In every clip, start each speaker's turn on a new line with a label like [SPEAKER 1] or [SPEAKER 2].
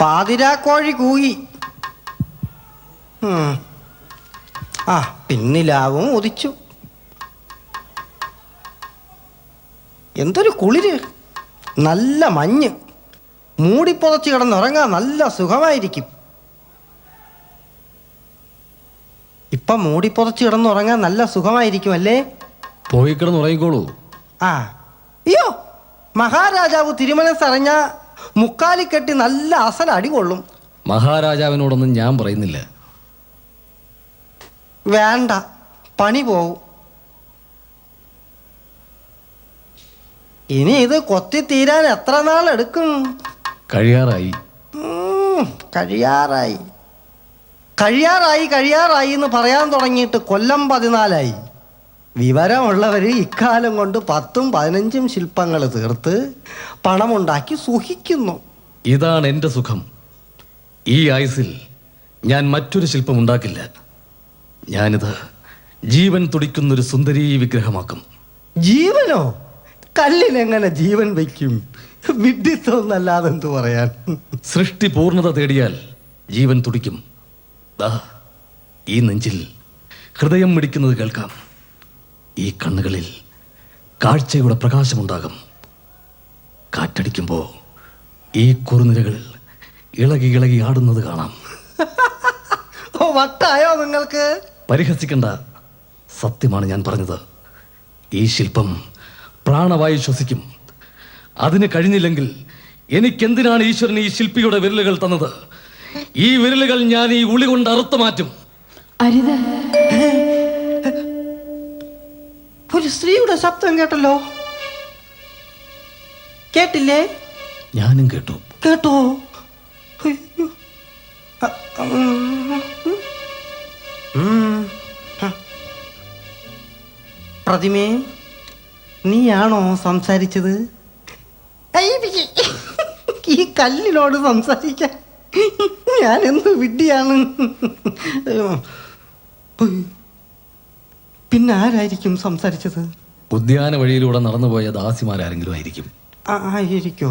[SPEAKER 1] പാതിരാക്കോഴി കൂകി. പിന്നിലാവും ഉദിച്ചു. എന്തൊരു കുളിര്, നല്ല മഞ്ഞ്. മൂടിപ്പൊതച്ച് കിടന്നുറങ്ങാൻ നല്ല സുഖമായിരിക്കും. ഇപ്പം മൂടിപ്പൊതച്ച് കിടന്നുറങ്ങാൻ നല്ല സുഖമായിരിക്കും അല്ലേ?
[SPEAKER 2] പോയി കിടന്നുറങ്ങിക്കോളൂ.
[SPEAKER 1] അയ്യോ, മഹാരാജാവ് തിരുമനസ്സറിഞ്ഞ മുക്കാലിക്കെട്ടി നല്ല അസൽ അടി കൊള്ളും.
[SPEAKER 2] മഹാരാജാവിനോടൊന്നും ഞാൻ പറയുന്നില്ല.
[SPEAKER 1] വേണ്ട, പണി പോവും. ഇനി ഇത് കൊത്തി തീരാൻ എത്ര നാളെടുക്കും?
[SPEAKER 2] കഴിയാറായി
[SPEAKER 1] കഴിയാറായി കഴിയാറായി കഴിയാറായി എന്ന് പറയാൻ തുടങ്ങിയിട്ട് കൊല്ലം 14ആയി. വിവരമുള്ളവർ ഇക്കാലം കൊണ്ട് 10ഉം 15ഉം ശില്പങ്ങൾ തീർത്ത് പണമുണ്ടാക്കി സുഖിക്കുന്നു.
[SPEAKER 2] ഇതാണ് എൻ്റെ സുഖം. ഈ ആയുസിൽ ഞാൻ മറ്റൊരു ശില്പം ഉണ്ടാക്കില്ല. ഞാനിത് ജീവൻ തുടിക്കുന്നൊരു സുന്ദരീ വിഗ്രഹമാക്കും.
[SPEAKER 1] ജീവനോ? കല്ലിനെങ്ങനെ ജീവൻ വയ്ക്കും? വിഡ്ഢിത്തമൊന്നല്ലാതെ എന്തു പറയാൻ.
[SPEAKER 2] സൃഷ്ടി പൂർണ്ണത തേടിയാൽ ജീവൻ തുടിക്കും. ഈ നെഞ്ചിൽ ഹൃദയം മിടിക്കുന്നത് കേൾക്കാം. ഈ കണ്ണുകളിൽ കാഴ്ചയുടെ പ്രകാശമുണ്ടാകും. കാറ്റടിക്കുമ്പോൾ ഈ കുറുനിരകൾ ഇളകി ഇളകി ആടുന്നത് കാണാം.
[SPEAKER 1] വട്ടായോ നിങ്ങൾക്ക്?
[SPEAKER 2] പരിഹസിക്കണ്ട, സത്യമാണ് ഞാൻ പറഞ്ഞത്. ഈ ശില്പം പ്രാണവായു ശ്വസിക്കും. അതിന് കഴിഞ്ഞില്ലെങ്കിൽ എനിക്കെന്തിനാണ് ഈശ്വരൻ ഈ ശില്പിയുടെ വിരലുകൾ തന്നത്? ഈ വിരലുകൾ ഞാൻ ഈ ഉളി കൊണ്ട് അറുത്തു മാറ്റും.
[SPEAKER 1] ഒരു സ്ത്രീയുടെ ശബ്ദം കേട്ടല്ലോ. കേട്ടില്ലേ?
[SPEAKER 2] ഞാനും കേട്ടു.
[SPEAKER 1] കേട്ടോ? പ്രതിമേ, നീയാണോ സംസാരിച്ചത്? ഈ കല്ലിനോട് സംസാരിക്കാൻ ഞാൻ എന്ത് വിഡ്ഢിയാണ്. പിന്നെ ആരായിരിക്കും സംസാരിച്ചത്?
[SPEAKER 2] ഉദ്യാന വഴിയിലൂടെ നടന്നുപോയ ദാസിമാരാരെങ്കിലും ആയിരിക്കും.
[SPEAKER 1] ആയിരിക്കോ?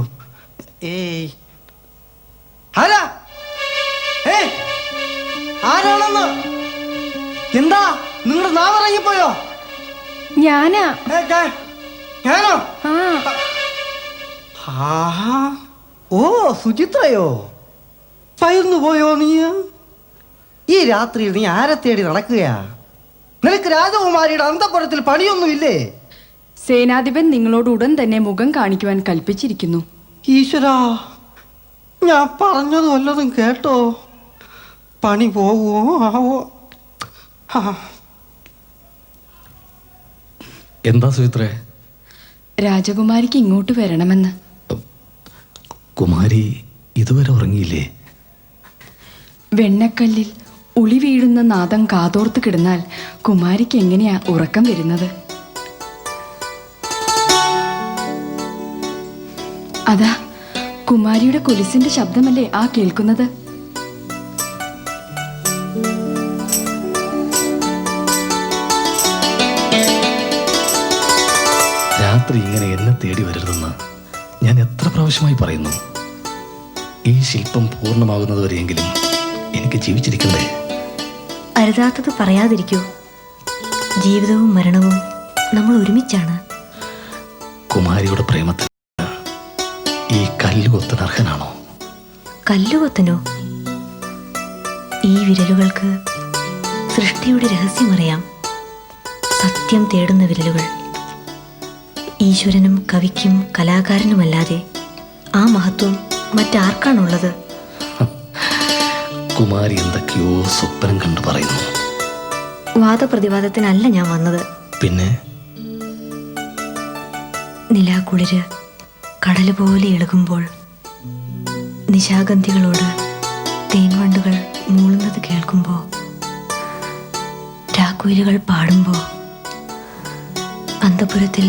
[SPEAKER 1] ആരാ? ആരാണെന്ന്? എന്താ നിങ്ങളുടെ നാവിറങ്ങിപ്പോയോ?
[SPEAKER 3] ഞാനോ?
[SPEAKER 1] ഓ, സുചിത്രയോ? പയർന്നു പോയോ നീ? ഈ രാത്രിയിൽ നീ ആരെ തേടി നടക്കുകയാ? നിനക്ക് രാജകുമാരിയുടെ അന്തഃപുരത്തിൽ പണിയൊന്നുമില്ലേ?
[SPEAKER 3] സേനാധിപൻ നിങ്ങളോട് ഉടൻ തന്നെ മുഖം കാണിക്കുവാൻ കൽപ്പിച്ചിരിക്കുന്നു.
[SPEAKER 1] ഈശ്വരാ, ഞാൻ പറഞ്ഞത് വല്ലതും കേട്ടോ? പണി പോവോ ആവോ?
[SPEAKER 2] എന്താ സുചിത്രേ?
[SPEAKER 3] രാജകുമാരിക്ക് ഇങ്ങോട്ട് വരണമെന്ന്.
[SPEAKER 2] കുമാരി ഇതുവരെ ഉറങ്ങിയില്ലേ?
[SPEAKER 3] വെണ്ണക്കല്ലിൽ ഉളി വീഴുന്ന നാദം കാതോർത്ത് കിടന്നാൽ കുമാരിക്ക് എങ്ങനെയാ ഉറക്കം വരുന്നത്? അതാ കുമാരിയുടെ കൊലുസിന്റെ ശബ്ദമല്ലേ ആ കേൾക്കുന്നത്?
[SPEAKER 2] രാത്രി ഇങ്ങനെ എന്നെ തേടി വരരുതെന്ന് ഞാൻ എത്ര പ്രാവശ്യമായി പറയുന്നു. ഈ ശില്പം പൂർണ്ണമാകുന്നതുവരെയെങ്കിലും എനിക്ക് ജീവിച്ചിരിക്കണ്ടേ?
[SPEAKER 4] അരുതാത്തത് പറയാതിരിക്കൂ. ജീവിതവും മരണവും നമ്മൾ ഒരുമിച്ചാണ്.
[SPEAKER 2] കുമാരിയുടെ പ്രേമത്തിൽ ഈ കല്ലുകൊത്തൻ അർഹനാണോ?
[SPEAKER 4] കല്ലുകൊത്തനോ? ഈ വിരലുകൾക്ക് സൃഷ്ടിയുടെ രഹസ്യമറിയാം. സത്യം തേടുന്ന വിരലുകൾ. ഈശ്വരനും കവിക്കും കലാകാരനുമല്ലാതെ ആ മഹത്വം മറ്റാർക്കാണുള്ളത്?
[SPEAKER 2] കുമാരി എന്തൊക്കെയോ സ്വപ്നം കണ്ടു പറയുന്നു.
[SPEAKER 4] വാദപ്രതിവാദത്തിനല്ല ഞാൻ വന്നത്.
[SPEAKER 2] പിന്നെ?
[SPEAKER 4] നിലാക്കുളിര് കടല് പോലെ ഇളകുമ്പോൾ നിശാഗന്ധികളോട് തേൻവണ്ടുകൾ മൂളുന്നത് കേൾക്കുമ്പോൾ, രാക്കുയിലുകൾ പാടുമ്പോൾ അന്തഃപുരത്തിൽ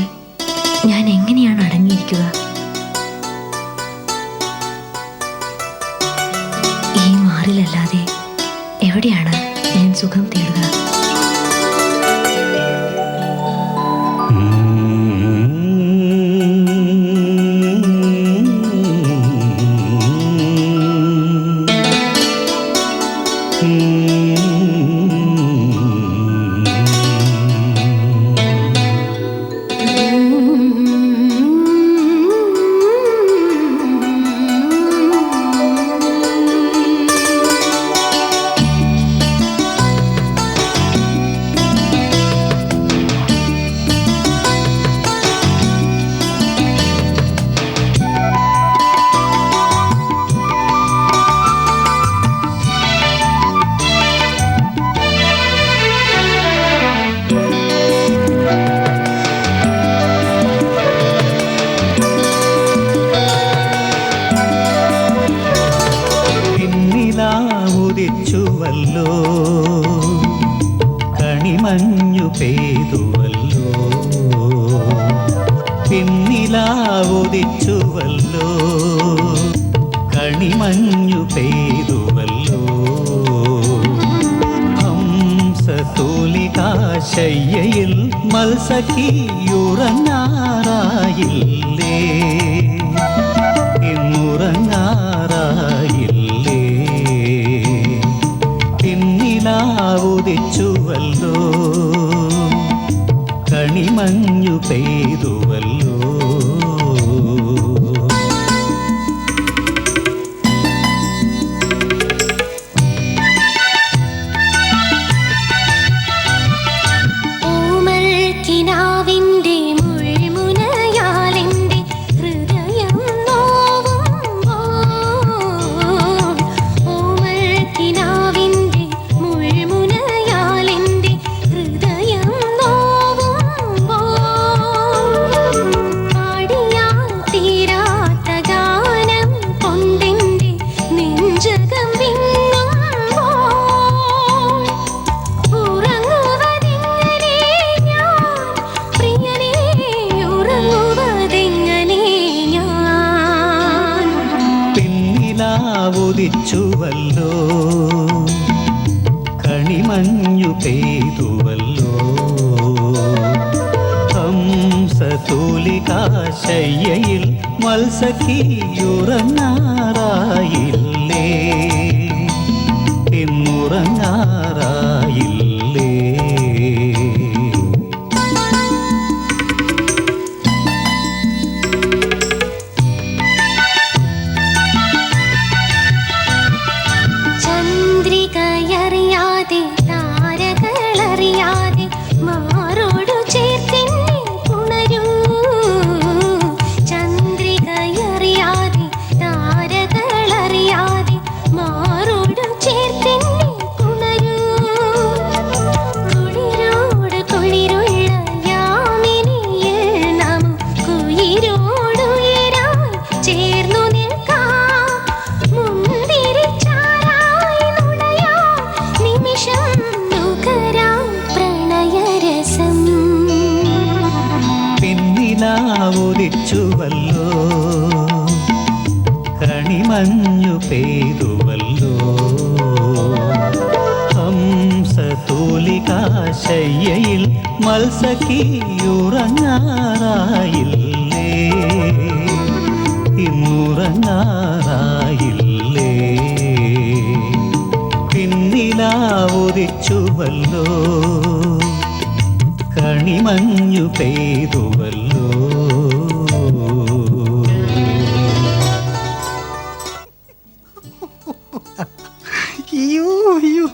[SPEAKER 4] ഞാൻ എങ്ങനെയാണ് അടങ്ങിയിരിക്കുക? ഈ മാറിലല്ലാതെ എവിടെയാണ് ഞാൻ സുഖം തേടുക?
[SPEAKER 5] ഉദിച്ചുവല്ലോ, കണിമഞ്ഞു പെയ്തുവല്ലോ, പിന്നിലാവുദിച്ചുവല്ലോ, കണിമഞ്ഞു പെയ്തുവല്ലോ. ഹംസതൂലികാശയ്യയിൽ മത്സഖിയുറങ്ങാറായില്ലേ, ഇന്നുറങ്ങാറായില്ലേ. പിന്നിലാവുദിച്ചുവല്ലോ, കണിമഞ്ഞു പെയ്തുവല്ലോ. ഉദിച്ചുവല്ലോ, കണിമഞ്ഞു പെയ്തുവല്ലോ, ഹംസതൂലികാശയ്യയിൽ മത്സഖിയുറങ്ങാറായില്ലേ, ഇന്നുറങ്ങാറായില്ലേ. ഉദിച്ചുവല്ലോ, കണിമഞ്ഞു പെയ്തുവല്ലോ, ഹംസതൂലികാശയ്യയിൽ മത്സഖിയുറങ്ങാറായില്ലേ, ഇന്നുറങ്ങാറായില്ലേ. പിന്നിലാവുദിച്ചുവല്ലോ, കണിമഞ്ഞു പെയ്തുവല്ലോ.
[SPEAKER 1] അയ്യോ അയ്യോ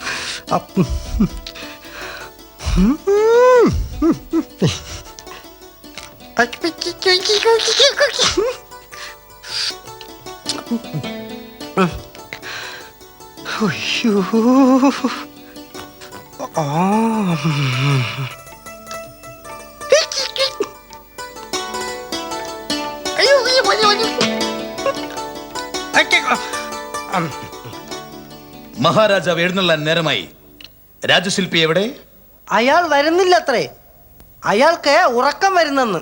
[SPEAKER 2] മഹാരാജാവ് എഴുന്നള്ളാൻ നേരമായി. രാജശില്പി എവിടെ?
[SPEAKER 1] അയാൾ വരുന്നില്ലത്രേ, അയാൾക്ക് ഉറക്കം വരുന്നെന്ന്.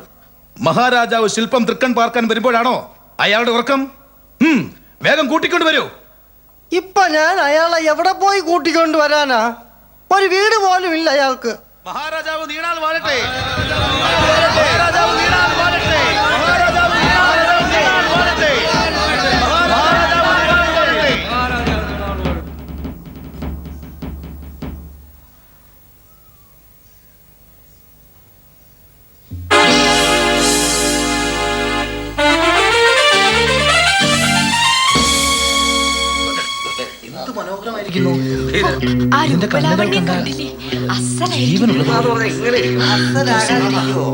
[SPEAKER 2] മഹാരാജാവ് ശില്പം തൃക്കൺ പാർക്കാൻ വരുമ്പോഴാണോ അയാളുടെ ഉറക്കം? വേഗം കൂട്ടിക്കൊണ്ട് വരൂ.
[SPEAKER 1] ഇപ്പൊ ഞാൻ അയാളെ എവിടെ പോയി കൂട്ടിക്കൊണ്ട് വരാനാ? ഒരു വീട് പോലും ഇല്ല അയാൾക്ക്.
[SPEAKER 6] മഹാരാജാവ് നീണാൽ വാഴട്ടെ. മഹാരാജാവ് നീണാൽ വാഴട്ടെ. മഹാരാജാവ് നീണാൽ വാഴട്ടെ. മഹാരാജാവ് നീണാൽ വാഴട്ടെ.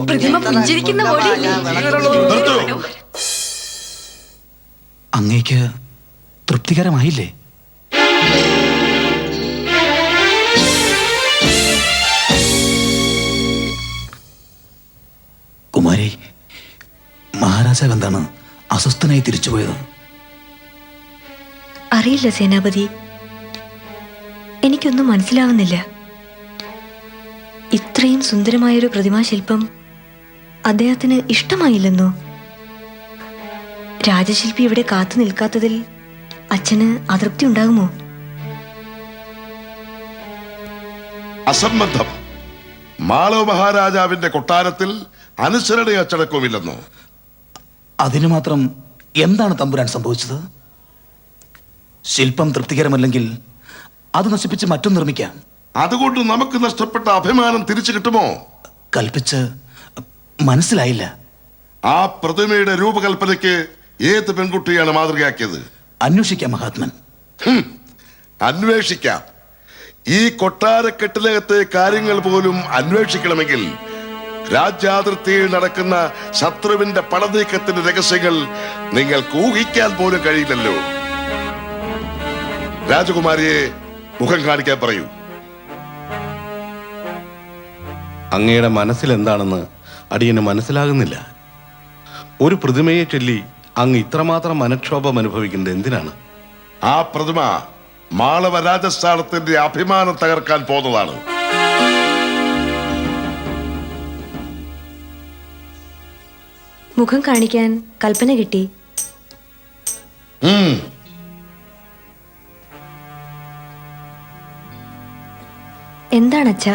[SPEAKER 3] പ്രതിമ പുഞ്ചിരിക്കുന്ന പോലെയില്ലേ?
[SPEAKER 7] അങ്ങേക്ക് തൃപ്തികരമായില്ലേ? കുമാരി, മഹാരാജാവ് എന്താണ് അസ്വസ്ഥനായി തിരിച്ചുപോയത്?
[SPEAKER 4] അറിയില്ല സേനാപതി, എനിക്കൊന്നും മനസ്സിലാവുന്നില്ല. ഇത്രയും സുന്ദരമായൊരു പ്രതിമാശില്പം അദ്ദേഹത്തിന് ഇഷ്ടമായില്ലെന്നോ? രാജശില്പി ഇവിടെ കാത്തു നിൽക്കാത്തതിൽ അച്ഛന് അതൃപ്തി ഉണ്ടാകുമോ?
[SPEAKER 8] അസംബന്ധം. മാളവ മഹാരാജാവിന്റെ കൊട്ടാരത്തിൽ അനുസരണ അച്ചടക്കവുമില്ലെന്നോ?
[SPEAKER 7] അതിനു മാത്രം എന്താണ് തമ്പുരാൻ സംഭവിച്ചത്? ശില്പം തൃപ്തികരമല്ലെങ്കിൽ അത് നശിപ്പിച്ച് മറ്റും നിർമ്മിക്കാം.
[SPEAKER 8] അതുകൊണ്ട് നമുക്ക് നഷ്ടപ്പെട്ട അഭിമാനം തിരിച്ചു കിട്ടുമോ?
[SPEAKER 7] കൽപ്പിച്ച് മനസ്സിലായില്ല.
[SPEAKER 8] ആ പ്രതിമയുടെ രൂപകൽപ്പനയ്ക്ക് ഏത് പെൺകുട്ടിയാണ് മാതൃകയാക്കിയത്?
[SPEAKER 7] അന്വേഷിക്കാം മഹാത്മൻ.
[SPEAKER 8] അന്വേഷിക്കാം. ഈ കൊട്ടാരക്കെട്ടിലകത്തെ കാര്യങ്ങൾ പോലും അന്വേഷിക്കണമെങ്കിൽ രാജ്യാതിർത്തിയിൽ നടക്കുന്ന ശത്രുവിന്റെ പടനീക്കത്തിന്റെ രഹസ്യങ്ങൾ നിങ്ങൾക്ക് ഊഹിക്കാൻ പോലും കഴിയില്ലല്ലോ. രാജകുമാരിയെ മുഖം കാണിക്കാൻ പറയൂ.
[SPEAKER 9] അങ്ങയുടെ മനസ്സിൽ എന്താണെന്ന് അടിയന് മനസ്സിലാകുന്നില്ല. ഒരു പ്രതിമയെ ചൊല്ലി അങ്ങ് ഇത്രമാത്രം മനക്ഷോഭം അനുഭവിക്കുന്നത് എന്തിനാണ്?
[SPEAKER 8] ആ പ്രതിമ മാളവ രാജസ്ഥാനത്തിന്റെ അഭിമാനം തകർക്കാൻ പോകുന്നതാണ്.
[SPEAKER 4] മുഖം കാണിക്കാൻ കൽപ്പന കിട്ടി. എന്താണച്ഛാ?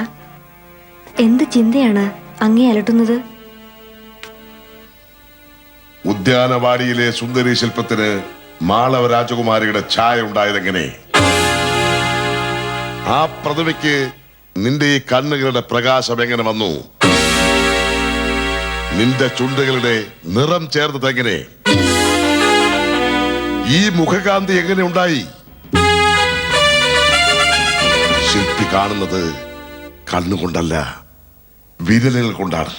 [SPEAKER 4] എന്ത് ചിന്തയാണ് അങ്ങേ അലട്ടുന്നത്?
[SPEAKER 8] ഉദ്യാനവാടിയിലെ സുന്ദരി ശില്പത്തിന് മാളവ രാജകുമാരിയുടെ ഛായ ഉണ്ടായതെങ്ങനെ? ആ പ്രതിമയ്ക്ക് നിന്റെ ഈ കണ്ണുകളുടെ പ്രകാശം എങ്ങനെ വന്നു? നിന്റെ ചുണ്ടുകളുടെ നിറം ചേർന്നതെങ്ങനെ? ഈ മുഖകാന്തി എങ്ങനെ ഉണ്ടായി? ശില്പി കാണുന്നത് കണ്ണുകൊണ്ടല്ല, വിരലുകൾ കൊണ്ടാണ്.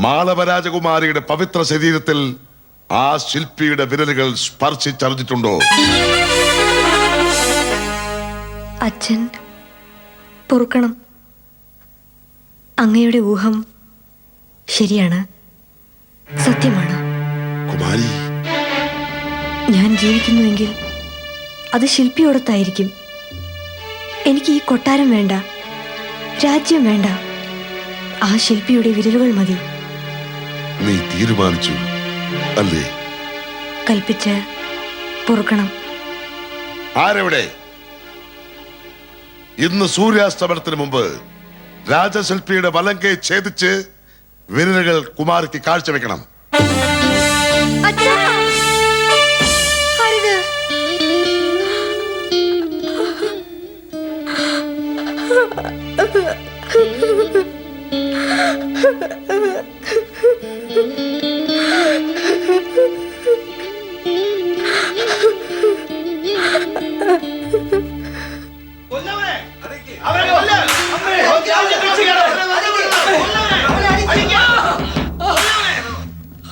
[SPEAKER 8] മാളവ രാജകുമാരിയുടെ പവിത്ര ശരീരത്തിൽ ആ ശില്പിയുടെ വിരലുകൾ സ്പർശിച്ചറിഞ്ഞിട്ടുണ്ടോ?
[SPEAKER 4] അച്ഛൻ പൊറുക്കണം. അങ്ങയുടെ ഊഹം ശരിയാണ്, സത്യമാണ്.
[SPEAKER 8] കുമാരി,
[SPEAKER 4] ഞാൻ ജീവിക്കുന്നുവെങ്കിൽ അത് ശില്പിയോടൊത്തായിരിക്കും. എനിക്ക് ഈ കൊട്ടാരം വേണ്ട, രാജ്യം വേണ്ട, ആ ശില്പിയുടെ വിരലുകൾ മതി.
[SPEAKER 8] നീ തീരുമാനിച്ചു അല്ലേ?
[SPEAKER 4] കൽപ്പിച്ച് പൊറുക്കണം.
[SPEAKER 8] ആരെവിടെ? ഇന്ന് സൂര്യാസ്തമനത്തിന് മുമ്പ് രാജശില്പിയുടെ വലങ്കെ ഛേദിച്ച് വിരലുകൾ കുമാരിക്ക് കാഴ്ചവെക്കണം.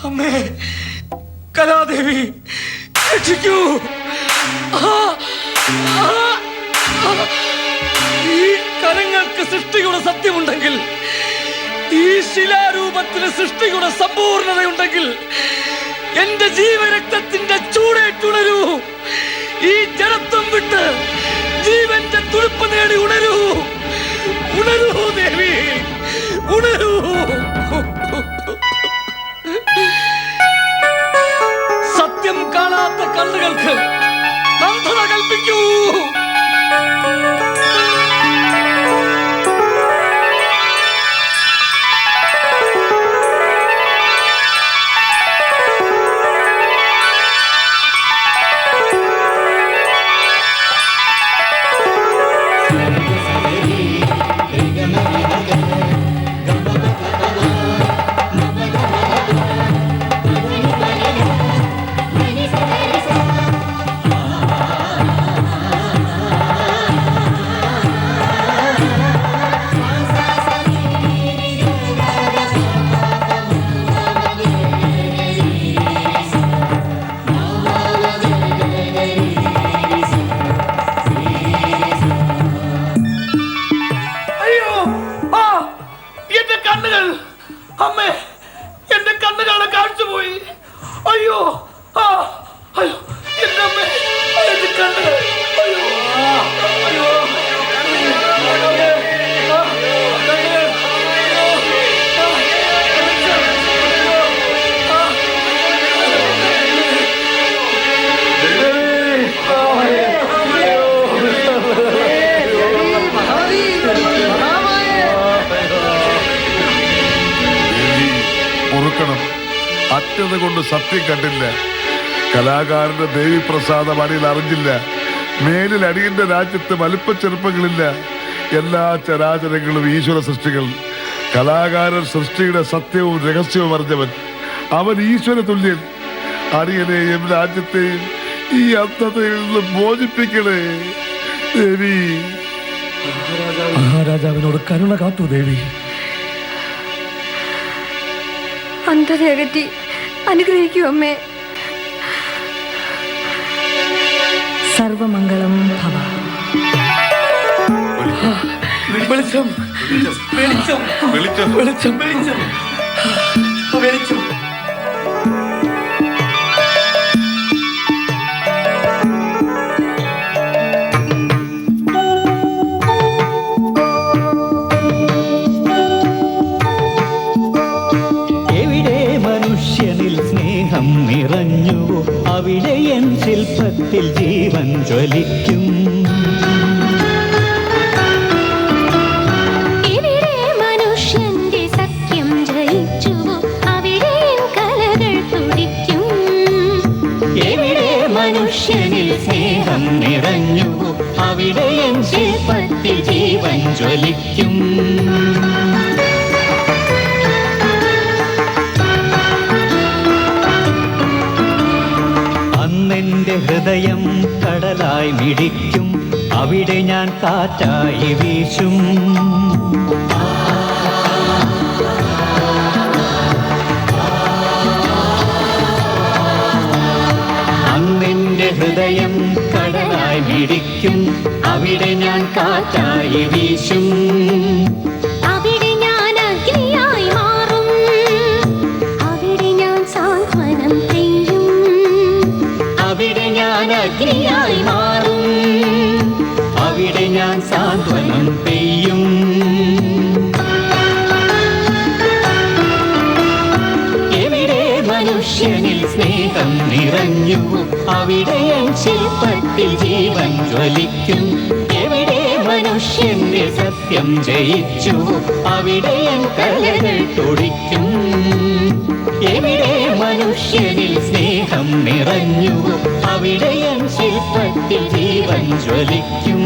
[SPEAKER 2] അമ്മേ, കലാദേവി രക്ഷിക്കൂ. ഈ കരങ്ങൾക്ക് സൃഷ്ടിയുടെ സത്യമുണ്ടെങ്കിൽ, ഈ ശിലാരൂപത്തിന് സൃഷ്ടിയുടെ സമ്പൂർണതയുണ്ടെങ്കിൽ, എന്റെ ജീവരക്തത്തിന്റെ ചൂടേറ്റുണരൂ. ഈ ജലത്വം വിട്ട് ജീവന്റെ തുടുപ്പ് നേടി ഉണരൂ. ഉണരൂ ദേവി, ഉണരൂ. സത്യം കാണാത്ത കണ്ണുകൾക്ക് അന്ധത കൽപ്പിക്കൂ.
[SPEAKER 6] അയ്യോ, ആ, എന്റെ കണ്ണുകൾ, അമ്മേ, എന്റെ കണ്ണുകളുടെ കാഴ്ച പോയി. അയ്യോ, ആ, അയ്യോ, എന്റെ അമ്മേ, എന്റെ കണ്ണുകൾ, അയ്യോ, അയ്യോ,
[SPEAKER 8] പൊറുക്കണം. അറ്റത് കൊണ്ട് സത്യം കണ്ടില്ല. കലാകാരന്റെ ദേവിപ്രസാദം അടിയിൽ അറിഞ്ഞില്ല. മേലിൽ അടിയന്റെ രാജ്യത്ത് വലിപ്പച്ചെറുപ്പങ്ങളില്ല. എല്ലാ ചരാചരങ്ങളും ഈശ്വര സൃഷ്ടികൾ. കലാകാരൻ സൃഷ്ടിയുടെ സത്യവും രഹസ്യവും അറിഞ്ഞവൻ. അവൻ ഈശ്വര തുല്യൻ. അടിയനെയും രാജ്യത്തെയും ഈ അന്ധതയിൽ നിന്ന് മോചിപ്പിക്കണേ ദേവി.
[SPEAKER 2] മഹാരാജാവിനോട് കരുണ കാട്ടു ദേവി.
[SPEAKER 4] അന്ധതയകറ്റി അനുഗ്രഹിക്കൂ അമ്മേ. സർവമംഗളം ഭവ.
[SPEAKER 2] വെളിച്ചം വെളിച്ചം
[SPEAKER 9] വെളിച്ചം
[SPEAKER 2] വെളിച്ചം വെളിച്ചം വെളിച്ചം.
[SPEAKER 5] എവിടെ മനുഷ്യനിൽ സ്നേഹം നിറഞ്ഞു, അവിടെ എൻ ശില്പത്തിൽ ജീവൻ ജ്വലിക്കും.
[SPEAKER 10] ഇവിടെ മനുഷ്യന്റെ സത്യം ജയിച്ചു, അവിടെ കലകൾ തുടിക്കും.
[SPEAKER 5] എവിടെ മനുഷ്യനിൽ സ്നേഹം നിറഞ്ഞു, അവിടെ എൻ ശില്പത്തിൽ ജീവൻ ജ്വലിക്കും. അന്നെന്റെ ഹൃദയം കടലായി മിടിക്കും, അവിടെ ഞാൻ കാറ്റായി വീശും. അന്നെന്റെ ഹൃദയം കടലായി മിടിക്കും, അവിടെ ഞാൻ കാറ്റായി വീശും.
[SPEAKER 10] അവിടെ ഞാൻ അഗ്നിയായി മാറും, അവിടെ ഞാൻ സാന്ത്വനം പെയ്യും.
[SPEAKER 5] അവിടെ ഞാൻ അഗ്നിയായി മാറും, അവിടെ ഞാൻ സാന്ത്വനം പെയ്യും. എവിടെ മനുഷ്യനിൽ സ്നേഹം നിറഞ്ഞു, അവിടെ എൻ ശില്പത്തിൽ ജീവൻ ജ്വലിക്കും. എവിടെ മനുഷ്യന്റെ സത്യം ജയിച്ചു, അവിടെ എൻ കലകൾ തുടിക്കും. എവിടെ മനുഷ്യനിൽ സ്നേഹം നിറഞ്ഞു, അവിടെ എൻ ശില്പത്തിൽ ജീവൻ ജ്വലിക്കും.